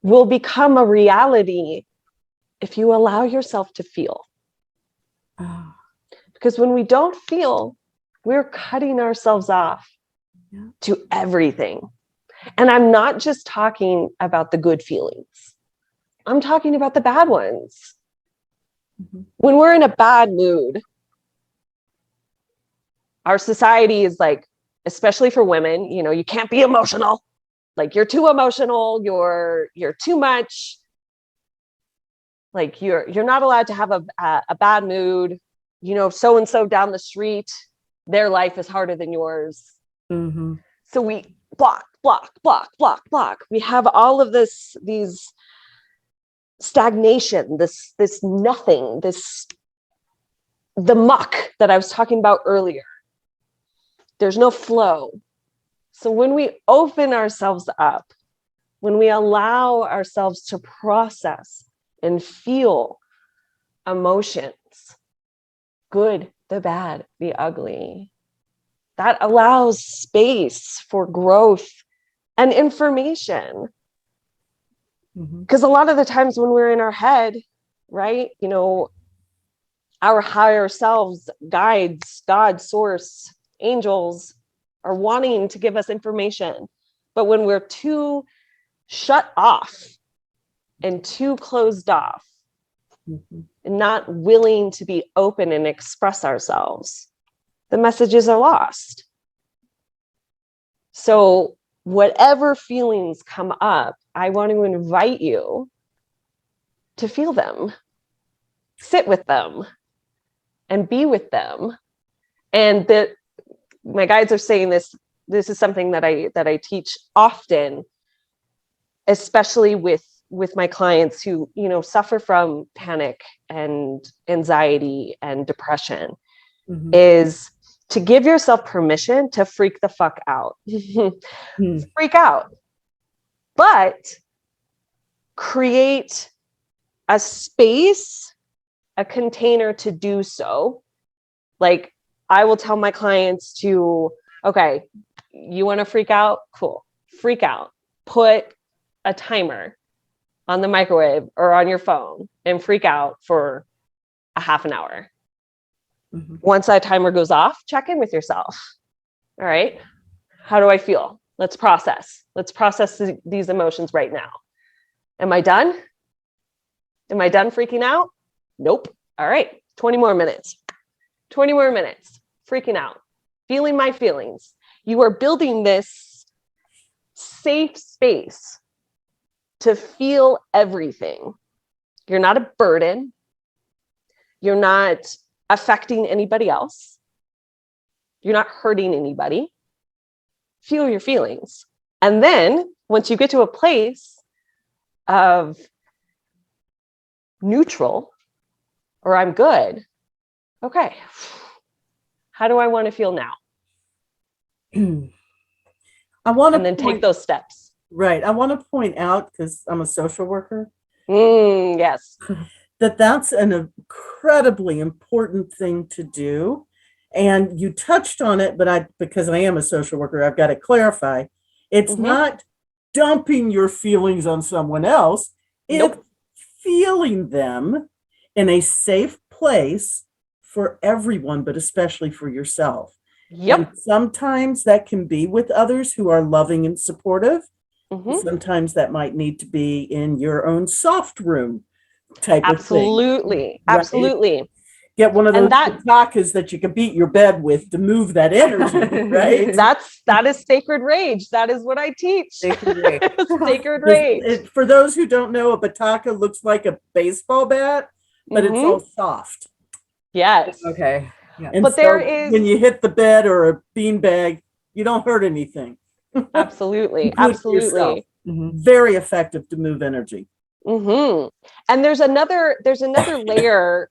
will become a reality if you allow yourself to feel. Oh. Because when we don't feel, we're cutting ourselves off to everything. And I'm not just talking about the good feelings. I'm talking about the bad ones. When we're in a bad mood, our society is like, especially for women, you can't be emotional. Like, you're too emotional, you're too much. Like, you're not allowed to have a bad mood. So and so down the street, their life is harder than yours. So we block. We have all of these stagnation, this nothing, the muck that I was talking about earlier. There's no flow. So when we open ourselves up, when we allow ourselves to process and feel emotions, good, the bad, the ugly, that allows space for growth and information. Because a lot of the times when we're in our head, right, our higher selves, guides, God, source, angels are wanting to give us information. But when we're too shut off and too closed off and not willing to be open and express ourselves, the messages are lost. So whatever feelings come up, I want to invite you to feel them, sit with them, and be with them. And that my guides are saying this is something that I teach often, especially with my clients who, suffer from panic and anxiety and depression, is to give yourself permission to freak the fuck out. Freak out. But create a space, a container to do so. Like, I will tell my clients to, okay, you want to freak out? Cool. Freak out. Put a timer on the microwave or on your phone and freak out for a half an hour. Once that timer goes off, check in with yourself. All right. How do I feel? Let's process. Let's process these emotions right now. Am I done? Am I done freaking out? Nope. All right. 20 more minutes. 20 more minutes. Freaking out. Feeling my feelings. You are building this safe space to feel everything. You're not a burden. You're not affecting anybody else. You're not hurting anybody. Feel your feelings. And then once you get to a place of neutral, or I'm good, okay, how do I want to feel now? I want to and then take those steps. Right. I want to point out, because I'm a social worker, Yes, that's an incredibly important thing to do. And you touched on it, but because I am a social worker, I've got to clarify. It's not dumping your feelings on someone else. It's feeling them in a safe place for everyone, but especially for yourself. Yep. And sometimes that can be with others who are loving and supportive. Sometimes that might need to be in your own soft room type of thing. Absolutely. Get one of those batakas that you can beat your bed with to move that energy, right? That is sacred rage. That is what I teach. Sacred rage. Sacred rage. For those who don't know, a bataka looks like a baseball bat, but it's all soft. Yes. Okay. Yeah. And but so there is, when you hit the bed or a beanbag, you don't hurt anything. Absolutely. Very effective to move energy. And there's another layer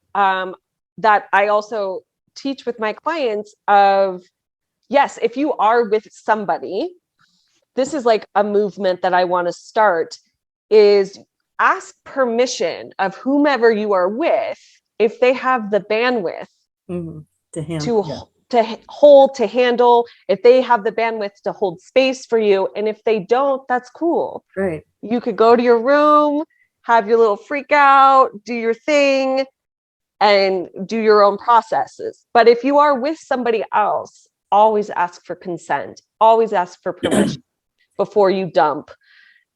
that I also teach with my clients of, yes, if you are with somebody, this is like a movement that I want to start, is ask permission of whomever you are with, if they have the bandwidth to hold, to handle, if they have the bandwidth to hold space for you. And if they don't, that's cool. Right. You could go to your room, have your little freak out, do your thing, and do your own processes. But if you are with somebody else, always ask for consent, always ask for permission before you dump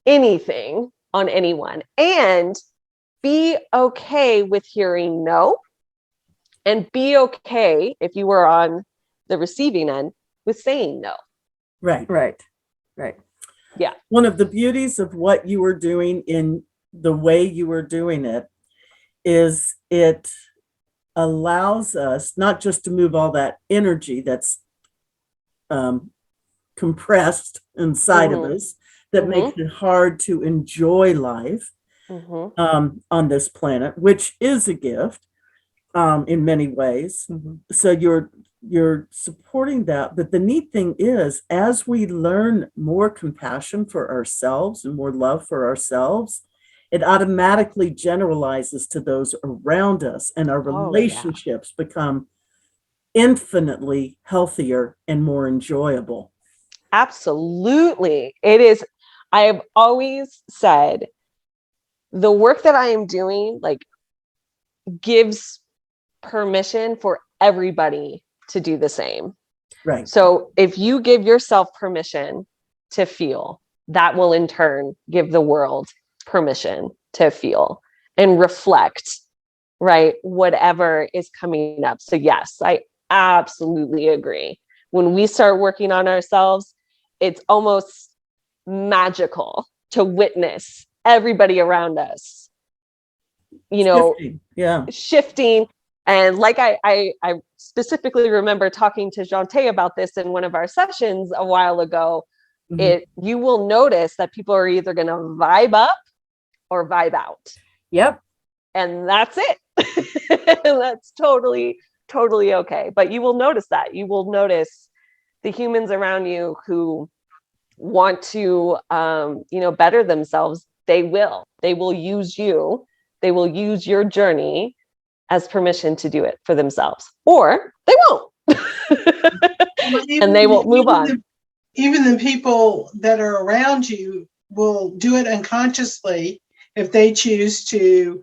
anything on anyone, and be okay with hearing no, and be okay if you were on the receiving end with saying no. Right. Yeah. One of the beauties of what you were doing in the way you were doing it is it allows us not just to move all that energy that's compressed inside of us that makes it hard to enjoy life on this planet, which is a gift in many ways. So you're supporting that. But the neat thing is, as we learn more compassion for ourselves and more love for ourselves, it automatically generalizes to those around us, and our relationships become infinitely healthier and more enjoyable. Absolutely. It is. I have always said the work that I am doing, like, gives permission for everybody to do the same. Right. So if you give yourself permission to feel, that will in turn give the world permission to feel and reflect, right, whatever is coming up. So yes, I absolutely agree. When we start working on ourselves, it's almost magical to witness everybody around us, shifting. And like I specifically remember talking to Jante about this in one of our sessions a while ago. You will notice that people are either going to vibe up or vibe out. Yep. And that's it. That's totally okay. But you will notice that. You will notice the humans around you who want to, better themselves. They will use you. They will use your journey as permission to do it for themselves, or they won't. And they will move on. Even the people that are around you will do it unconsciously if they choose to.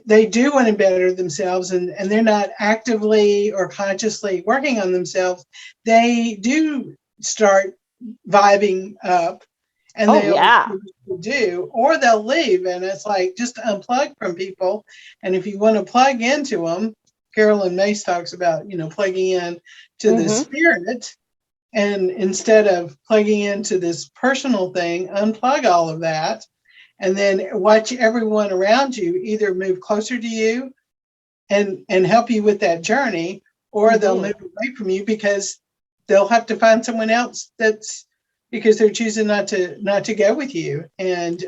They do want to better themselves, and they're not actively or consciously working on themselves. They do start vibing up, and they'll do, or they'll leave. And it's like, just unplug from people. And if you want to plug into them, Carolyn Mace talks about, plugging in to the spirit. And instead of plugging into this personal thing, unplug all of that, and then watch everyone around you either move closer to you and help you with that journey, or they'll move away from you because they'll have to find someone else because they're choosing not to go with you. And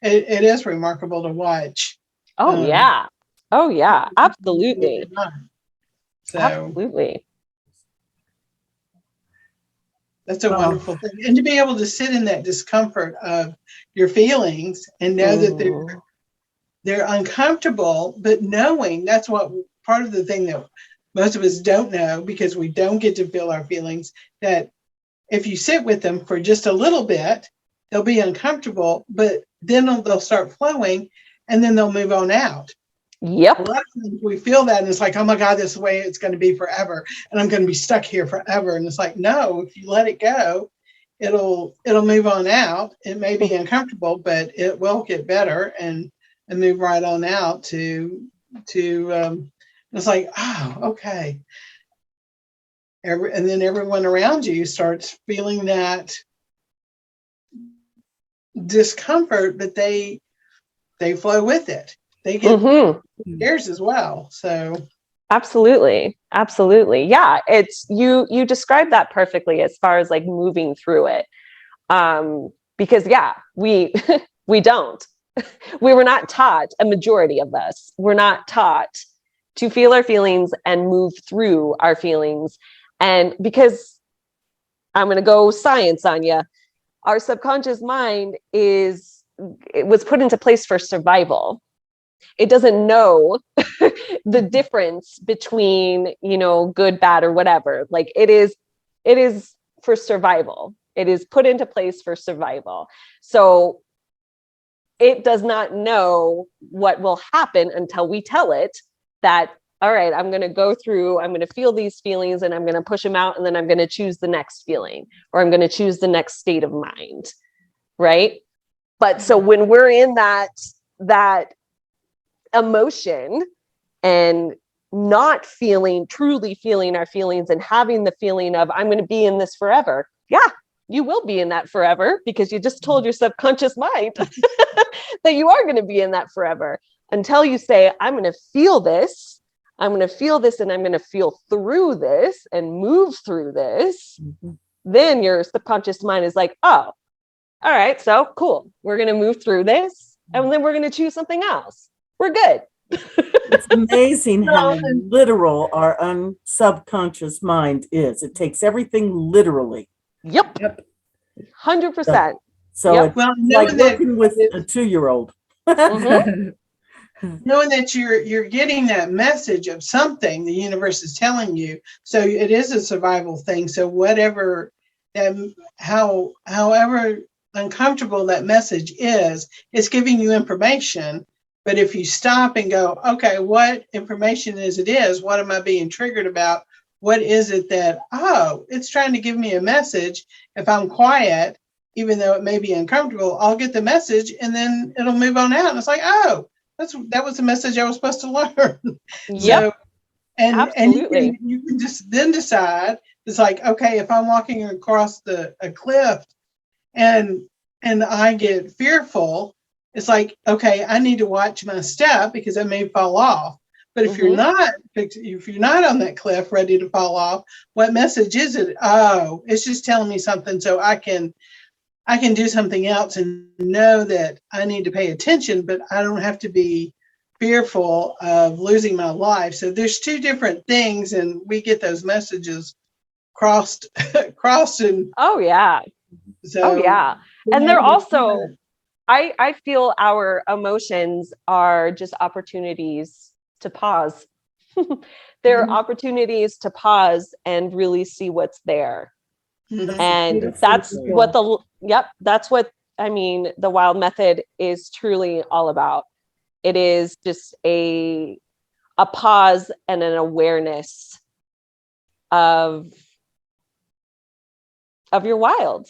it is remarkable to watch. Yeah, absolutely. So absolutely. That's a wonderful thing. And to be able to sit in that discomfort of your feelings and know that they're uncomfortable, but knowing that's what part of the thing that most of us don't know, because we don't get to feel our feelings, that if you sit with them for just a little bit, they'll be uncomfortable, but then they'll start flowing, and then they'll move on out. Yep. A lot of times we feel that, and it's like, oh my God, this is the way it's going to be forever, and I'm going to be stuck here forever. And it's like, no, if you let it go, it'll move on out. It may be uncomfortable, but it will get better and move right on out to it's like, oh, okay. And then everyone around you starts feeling that discomfort, but they flow with it. They get theirs as well. So absolutely. Yeah, it's you described that perfectly as far as like moving through it. Because we don't. We were not taught, a majority of us were not taught to feel our feelings and move through our feelings. And because I'm going to go science on you, our subconscious mind it was put into place for survival. It doesn't know the difference between, good, bad, or whatever. Like it is for survival. It is put into place for survival. So it does not know what will happen until we tell it that, all right, I'm going to feel these feelings and I'm going to push them out. And then I'm going to choose the next feeling, or I'm going to choose the next state of mind. Right. But so when we're in that emotion and not truly feeling our feelings and having the feeling of, I'm going to be in this forever. Yeah, you will be in that forever, because you just told your subconscious mind that you are going to be in that forever, until you say, I'm going to feel this. I'm going to feel this, and I'm going to feel through this and move through this. Mm-hmm. Then your subconscious mind is like, oh, all right, so cool. We're going to move through this, and then we're going to choose something else. We're good. It's amazing how literal our subconscious mind is. It takes everything literally. Yep. 100%. So yep. It's like working with a 2-year-old. Mm-hmm. Knowing that you're getting that message of something the universe is telling you. So it is a survival thing. So whatever, however uncomfortable that message is, it's giving you information. But if you stop and go, okay, what information is? What am I being triggered about? What is it that, it's trying to give me a message. If I'm quiet, even though it may be uncomfortable, I'll get the message and then it'll move on out. And it's like, that was the message I was supposed to learn. Yep. So, and you can just then decide, it's like, okay, if I'm walking across a cliff and I get fearful, it's like, okay, I need to watch my step because I may fall off. But if you're not on that cliff ready to fall off, what message is it? Oh, it's just telling me something so I can do something else and know that I need to pay attention, but I don't have to be fearful of losing my life. So there's two different things, and we get those messages crossed and oh yeah. And they're also, I feel our emotions are just opportunities to pause. They're opportunities to pause and really see what's there. And that's what the Wilde Method is truly all about. It is just a pause and an awareness of your wild.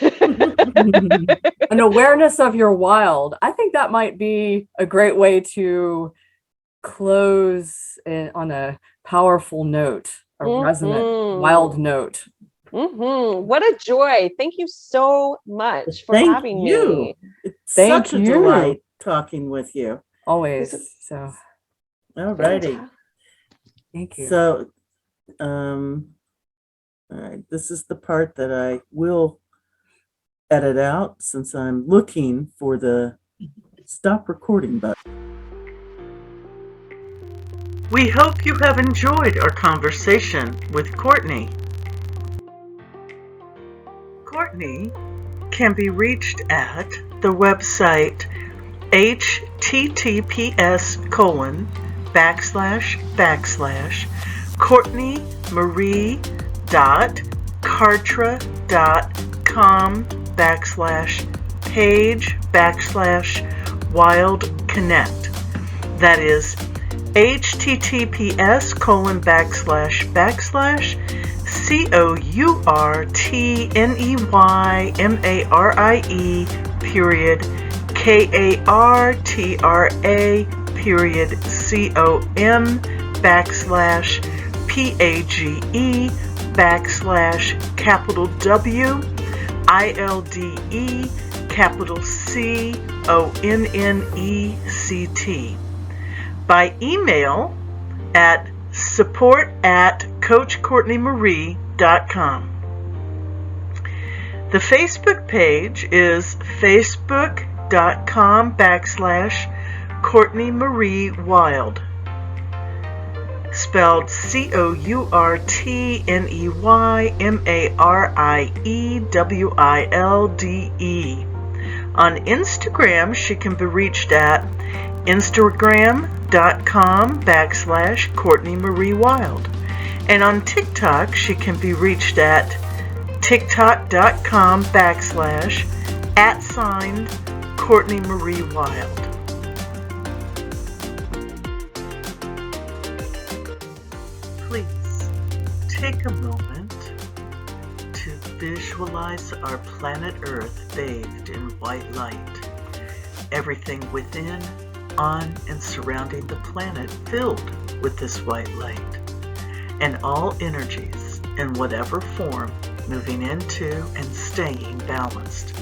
An awareness of your wild. I think that might be a great way to close on a powerful note, a resonant, wild note. What a joy. Thank you so much for having me. It's such a delight talking with you. Always. So, all righty. Thank you. So, all right, this is the part that I will edit out since I'm looking for the stop recording button. We hope you have enjoyed our conversation with Courtney. Courtney can be reached at the website https://courtneymarie.cartra.com/page/Wild That is CourtneyWilde by email at support@CoachCourtneyMarie.com. The Facebook page is facebook.com/Courtney Marie Wilde, spelled CourtneyMariewilde. On Instagram, she can be reached at Instagram.com/Courtney Marie Wilde. And on TikTok, she can be reached at TikTok.com/@Courtney Marie Wilde. Take a moment to visualize our planet Earth bathed in white light. Everything within, on, and surrounding the planet filled with this white light. And all energies, in whatever form, moving into and staying balanced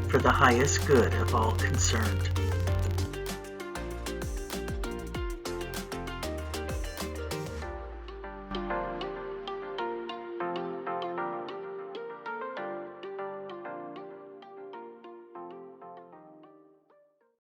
for the highest good of all concerned.